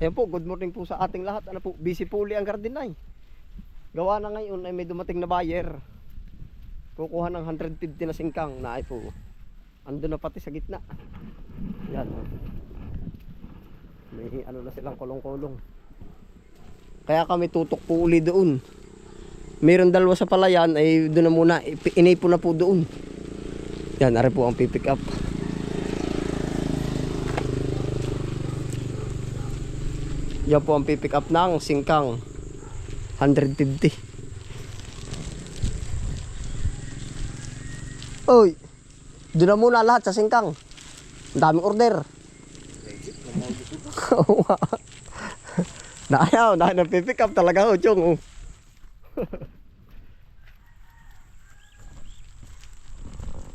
Ayan po, good morning po sa ating lahat. Ano po, busy po uli ang garden ay. Gawa na ngayon ay may dumating na buyer. Kukuha ng 150 na singkang na ay po. Ando na pati sa gitna. Yan. May ano na silang kulong-kulong. Kaya kami tutok po uli doon. Meron dalawa sa palayan ay doon na muna. Inipo na po doon. Yan, ari po ang pipick up. Yan po ang pipick up ng singkang 150. Oy, doon na muna lahat sa singkang. Ang daming order. Naayaw, na pipick up talaga ho, Chong.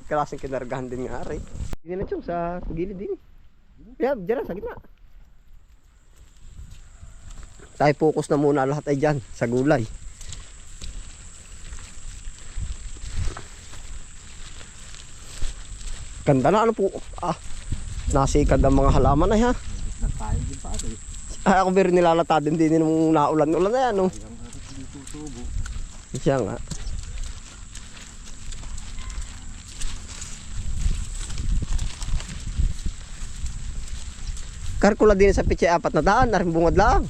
Klaseng kinargahan din nga, Aray. Hindi na, Chong, sa gilid din. Yan, dyan sa gitna. Tayo focus na muna lahat ay dyan, sa gulay. Ganda na ano po. Nasikad ang mga halaman ay ha. Ay ako pero nilalata din nung naulan-ulan na yan. No? Siya nga. Karkula din sa pitse 4 na daan, naring bungad lang.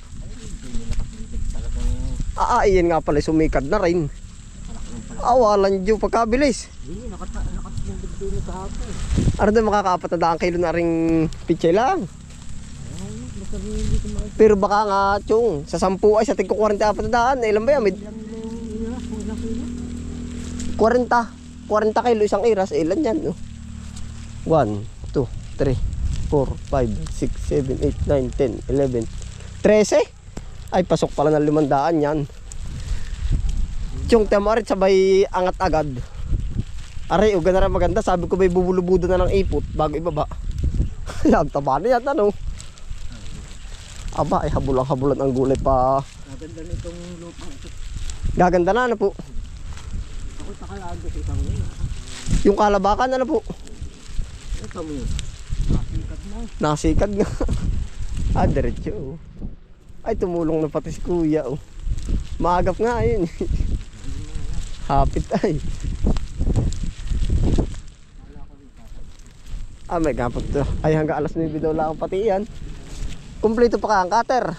Iyan nga pala sumikad na rin. Awalan dyo pagkabilis. Ano doon makaka-4 na daang kilo na ring pitse lang. Pero baka nga Chong, sa 10 ay sa tigko 44 na daan. Ilan ba yan? 40 kilo isang iras. Ilan yan? 1, 2, 3, 4, 5, 6, 7, 8, 9, 10, 11, 13. Ay pasok pala ng 500 yan. Chong tamarit sabay angat agad. Aray, uga na rin maganda. Sabi ko may bubulubudo na ng ipot bago ibaba. Yan, taba na yan ano. Aba, ay habulang-habulan ang gulay pa. Gaganda nitong lupa ito. Gaganda na ano po. Ako takalago sa isang yun. Yung kalabakan ano po. Ito mo yun. Nasikad na. Nasikad nga. Diretso. Ay, tumulong na pati si kuya. Oh. Maagap nga yun. Hapit ay. May kapag to. Ay, hanggang alas 9 daw lang pati yan. Kumpleto pa ka ang cutter.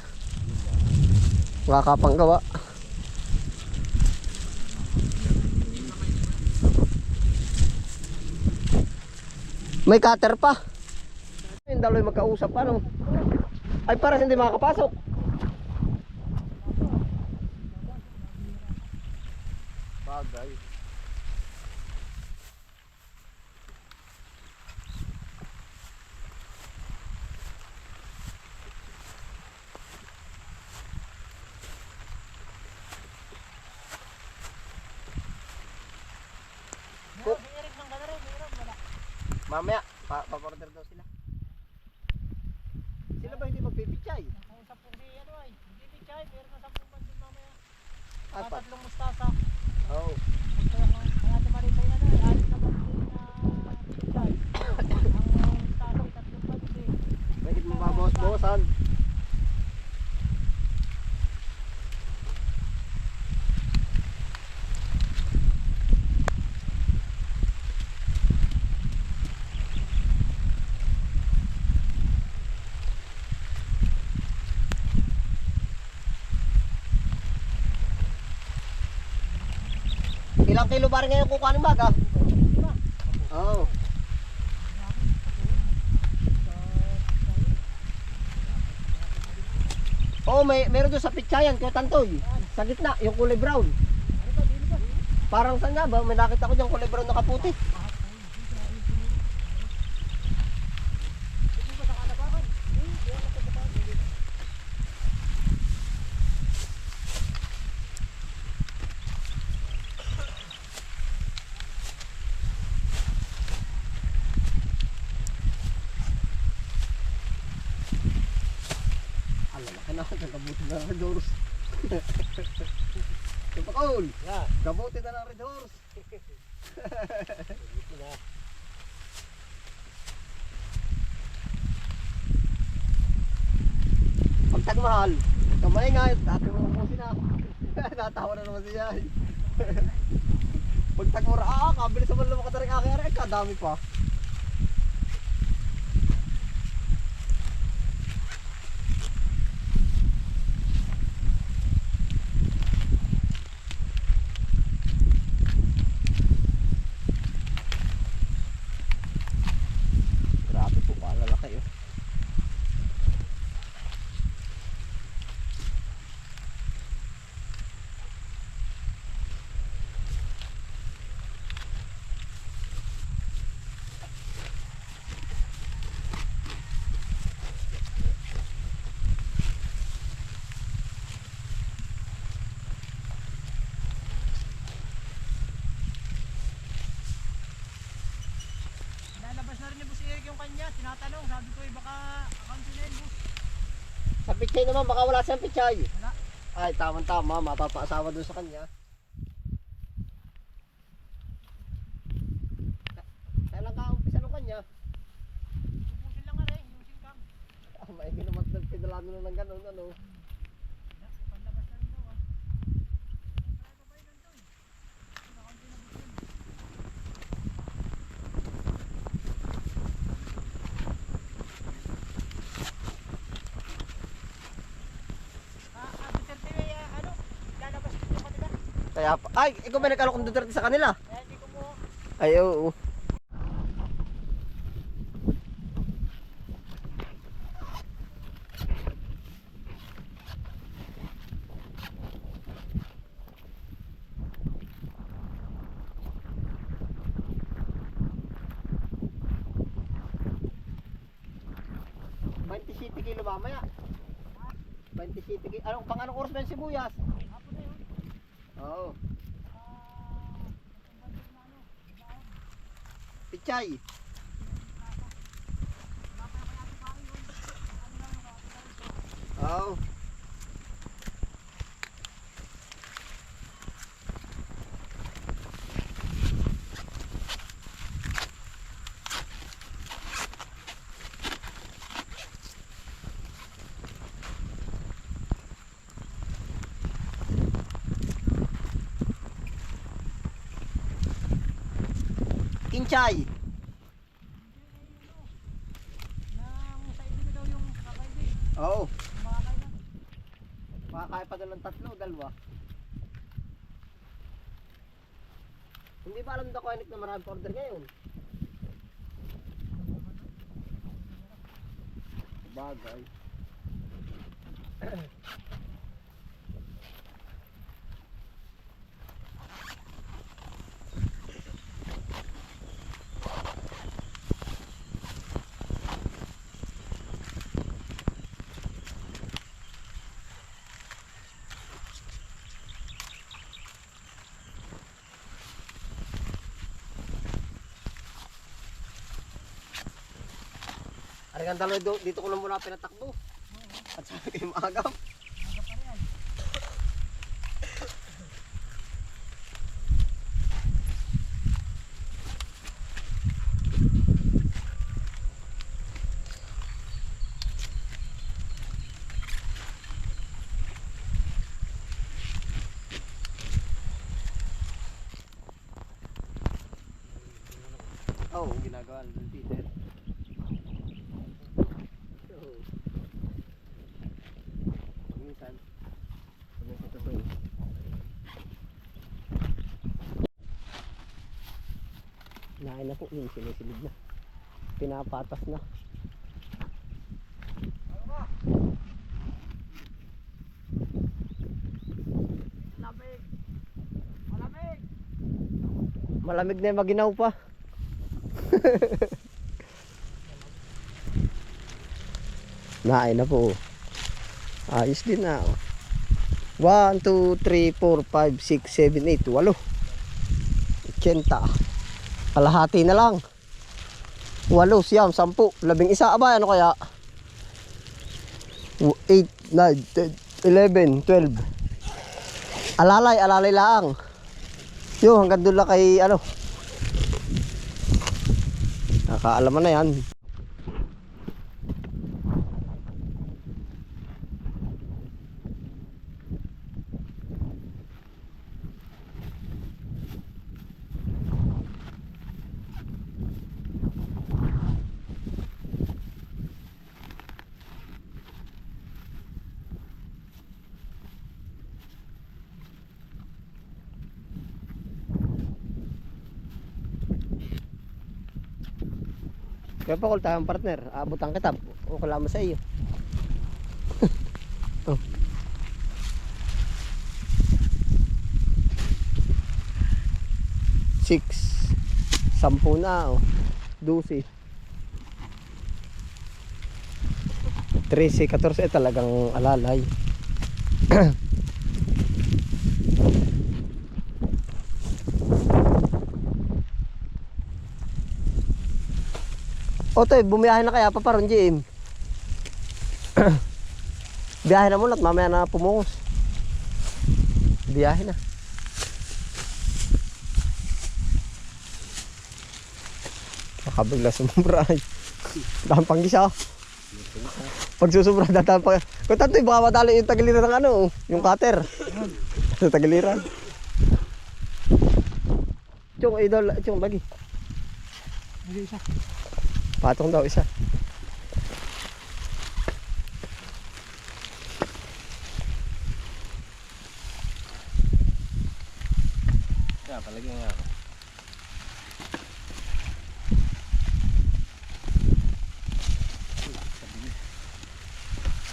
Makakapanggawa. May cutter pa. Yung daloy magkausap pa no. Ay para hindi makakapasok. Bagay. Mamaya, paporder daw sila. Sila ba hindi magpipichay? Kung 10 ano ay, hindi bichay, meron na 10 bandin mamaya. Ay, pa. 3 mustasa. Oo. Ang ate Marita yan ay, alis na bandin na bichay. Ang mustasa ay 3 bandin. Bakit mababawas-bawasan? Ilang kilo ba rin ngayon kukuha ng baga? Oo. Oh, meron doon sa pitsayan, kaya tantoy. Sa gitna, yung kulay brown. Parang saan nga ba? May nakita ko dyan kulay brown na kaputi. Kabuti na ng Red Horse. Kapakol! Kabuti na ng Red Horse. pagtagmahal. Kamay nga, dati mo ubusin na. Natawa na naman siya. Pagtagmura, kabilis naman lang makatarik aking kadami pa. Grabe po, kalalaki oh. Lalabas na rin ni Boss Eric yung kanya. Tinatanong, sabi ko baka account na yun, boss. Sa pichay naman, baka wala siyang pichay. Wala. Ay, tama-tama, mapapaasawa dun sa kanya. Kailan ka umpisa nung kanya? Ubusin lang nga rin, yung singkang. Maigi naman pinalano na ng ganun, ano. Panlabas na rin daw ah. Ay, pa ba yun nandun? Nakaunti na boss yun. Boss Eric, ano? Lalabas yung kanila. Kaya pa, ay, ikaw ba nag-alok ng Duterte sa kanila? Kaya hindi ko mo. Ay, oo. Kilo mamaya. 27 kilo. Anong oras ba yung sibuyas? Hapon na yun. Oo. Pichay. Oo. Kinchay. Nang sa ibig daw yung kakaibig. Oo. Makakay na. Makakaya pa doon ng tatlo, dalawa. Hindi ba alam na Koenig na marami pa order ngayon? Bagay. Ang dalawa dito ko lang muna pinatakbo. At sabi kayo maagam. Aga pa rin. Oo, ginagawa ng Peter. Minsan, ito po. Nain na po, yun, sinisilid na. Pinapatas na. Malamig. Malamig. Malamig na yung maginaw pa. Nain na po. Ayos din na. 1, 2, 3, 4, 5, 6, 7, 8, 8. 80. Kalahati na lang. 8, siyam, 10, 11. Aba, ano kaya? 8, 9, 10, 11, 12. Alalay lang. Yo, hanggang doon lang kay ano. Nakaalaman na yan. Kaya pa kung tayong partner, abutang kita. O kalama sa iyo. Oh. Six. 10 na, oh. 12. 13, 14 talagang alalay. Otoy, bumiyahe na kaya pa paron, JM? Biyahe na muna at mamaya na pumungos. Biyahe na. Makabigla sumubra ay. Dahang panggisa. Pag susubra, dahang pang... Kung tantoy, baka madali yung tagiliran ng ano, yung cutter. Sa tagiliran. Chong, idol, chong, bagi. Hindi isa. Patong daw isa. Kaya palagyan nga ako.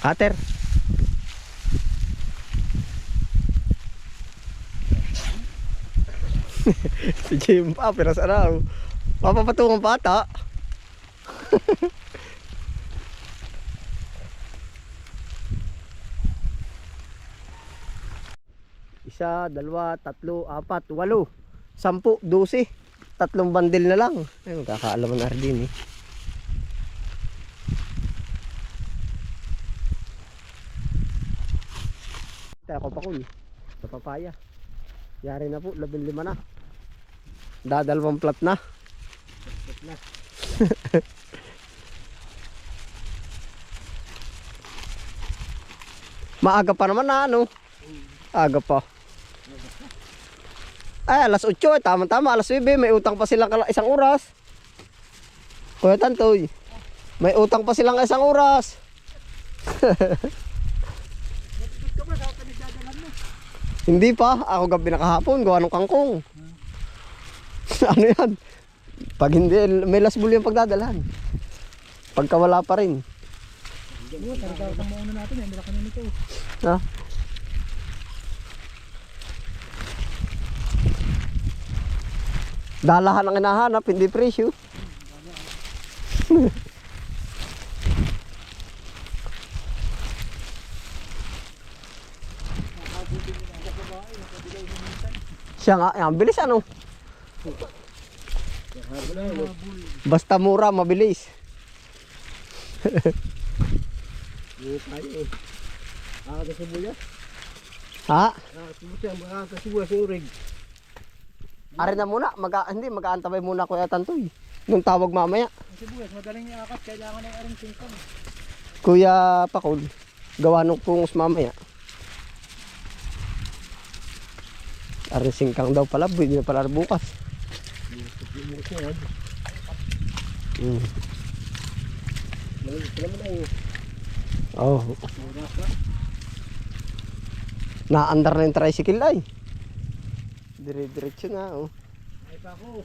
Cutter. Si Jim pa, pero saraw. Mapapatungan bata. Isa, dalawa, tatlo, apat, 8, 10, 12. 3 bandil na lang. Ay, magkakaalaman na rin din eh. Kaya ako pa ko sa papaya. Yari na po, 15 na. Dadalawang plat na. Maaga pa naman na ano. Aga pa. Ay, alas 8 eh. Tama-tama, alas 9. May utang pa silang isang oras. Kuya Tantoy, may utang pa silang isang oras. Hindi pa. Ako gabi na kahapon. Gawa ng kangkong. Ano yan? Pag hindi, may lasbul yung pagdadalhan. Pagka wala pa rin. Talaga ang mauna natin. Hindi na kami nito. Ha? Dalahan ang hinahanap, hindi presyo. Siya nga, ang bilis ano? Basta mura, mabilis. Ha? Ari na muna, hindi mag-aantabay muna Kuya Tantoy. Nung tawag mamaya. Ang sibuyas, madaling iakat. Kailangan ng aring singkang. Kuya Pakul, gawa nung pungos mamaya. Aring singkang daw pala, pwede na pala bukas. Oh. Naandar na yung tricycle ay. Dire-diretso na oh. Ay pa ako.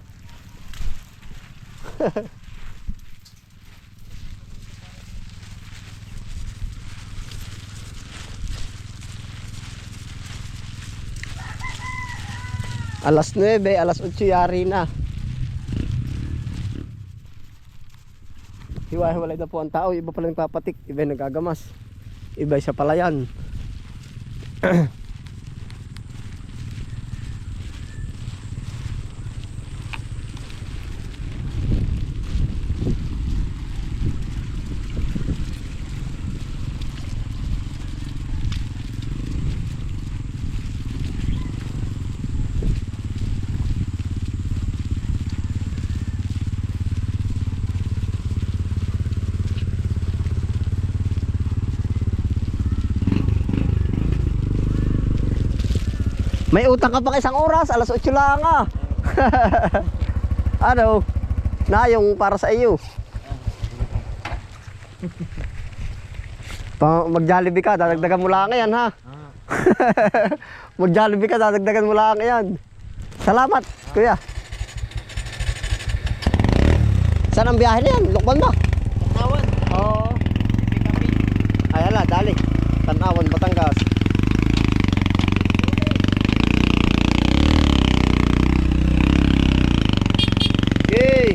Alas 9, alas 8 yari na. Hiwa-hiwalay na po ang tao. Iba pala nagpapatik, iba yung nagagamas. Iba sa palayan. May utang ka pa isang oras, alas 8 lang ah. Ano? Na yung para sa iyo. Mag-Jollibee ka, dadagdagan mo lang yan ha. Mag-Jollibee ka, dadagdagan mo lang yan. Salamat, kuya. Saan ang biyahe na yan? Lokban ba? Tanawan. Oo. Pick up it. Ay ala, dali. Tanawan, Batangas. Okay.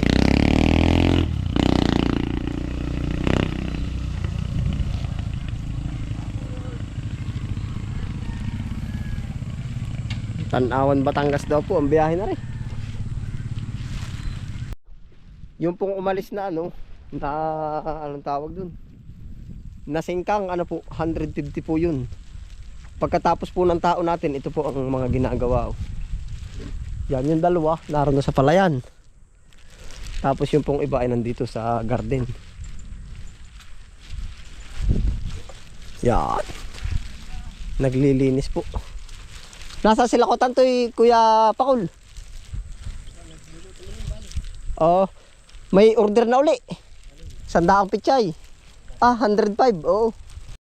Tanawan, Batangas daw po ang biyahe na rin. Yung pong umalis na ano, na anong tawag dun? Nasingkang ano po, 150 po yun. Pagkatapos po ng tao natin, ito po ang mga ginagawa. Yan yung dalawa, naroon na sa palayan. Tapos yung pong iba ay nandito sa garden. Yan. Naglilinis po. Nasa sila ko tantoy, Kuya Pakul? Oo. May order na uli. 100 pichay. 105. Oo.